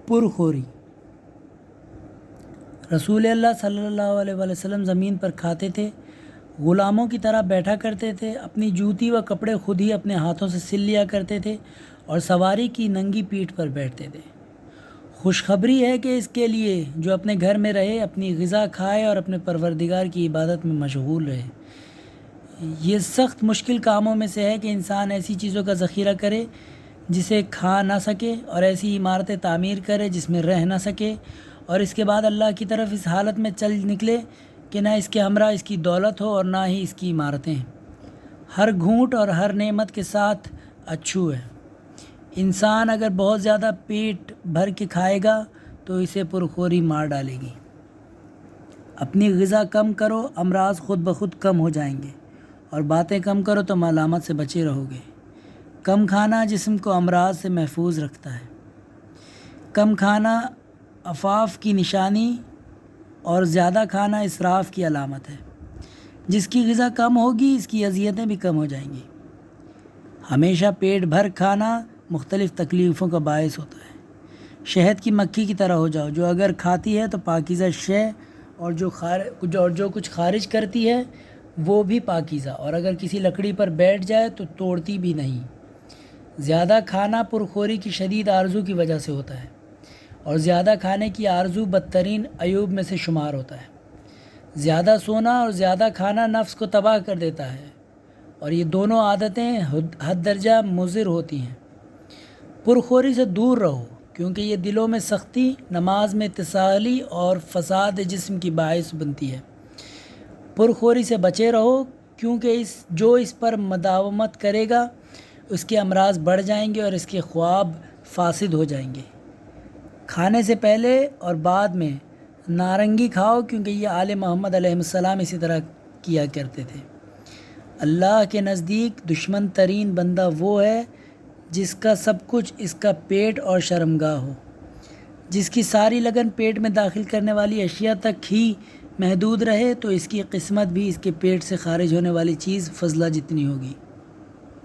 پرخوری۔ رسول اللہ صلی اللہ علیہ وسلم زمین پر کھاتے تھے، غلاموں کی طرح بیٹھا کرتے تھے، اپنی جوتی و کپڑے خود ہی اپنے ہاتھوں سے سل لیا کرتے تھے اور سواری کی ننگی پیٹھ پر بیٹھتے تھے۔ خوشخبری ہے کہ اس کے لیے جو اپنے گھر میں رہے، اپنی غذا کھائے اور اپنے پروردگار کی عبادت میں مشغول رہے۔ یہ سخت مشکل کاموں میں سے ہے کہ انسان ایسی چیزوں کا ذخیرہ کرے جسے کھا نہ سکے، اور ایسی عمارتیں تعمیر کرے جس میں رہ نہ سکے، اور اس کے بعد اللہ کی طرف اس حالت میں چل نکلے کہ نہ اس کے ہمراہ اس کی دولت ہو اور نہ ہی اس کی عمارتیں۔ ہر گھونٹ اور ہر نعمت کے ساتھ اچھو ہے۔ انسان اگر بہت زیادہ پیٹ بھر کے کھائے گا تو اسے پرخوری مار ڈالے گی۔ اپنی غذا کم کرو، امراض خود بخود کم ہو جائیں گے، اور باتیں کم کرو تو ملامت سے بچے رہو گے۔ کم کھانا جسم کو امراض سے محفوظ رکھتا ہے۔ کم کھانا عفاف کی نشانی اور زیادہ کھانا اسراف کی علامت ہے۔ جس کی غذا کم ہوگی اس کی اذیتیں بھی کم ہو جائیں گی۔ ہمیشہ پیٹ بھر کھانا مختلف تکلیفوں کا باعث ہوتا ہے۔ شہد کی مکھی کی طرح ہو جاؤ، جو اگر کھاتی ہے تو پاکیزہ شے، اور جو کچھ خارج کرتی ہے وہ بھی پاکیزہ، اور اگر کسی لکڑی پر بیٹھ جائے تو توڑتی بھی نہیں۔ زیادہ کھانا پرخوری کی شدید آرزو کی وجہ سے ہوتا ہے، اور زیادہ کھانے کی آرزو بدترین عیوب میں سے شمار ہوتا ہے۔ زیادہ سونا اور زیادہ کھانا نفس کو تباہ کر دیتا ہے، اور یہ دونوں عادتیں حد درجہ مضر ہوتی ہیں۔ پرخوری سے دور رہو، کیونکہ یہ دلوں میں سختی، نماز میں اتصالی اور فساد جسم کی باعث بنتی ہے۔ پرخوری سے بچے رہو، کیونکہ جو اس پر مداومت کرے گا اس کے امراض بڑھ جائیں گے اور اس کے خواب فاسد ہو جائیں گے۔ کھانے سے پہلے اور بعد میں نارنگی کھاؤ، کیونکہ یہ آل محمد علیہ السلام اسی طرح کیا کرتے تھے۔ اللہ کے نزدیک دشمن ترین بندہ وہ ہے جس کا سب کچھ اس کا پیٹ اور شرمگاہ ہو۔ جس کی ساری لگن پیٹ میں داخل کرنے والی اشیاء تک ہی محدود رہے تو اس کی قسمت بھی اس کے پیٹ سے خارج ہونے والی چیز فضلہ جتنی ہوگی۔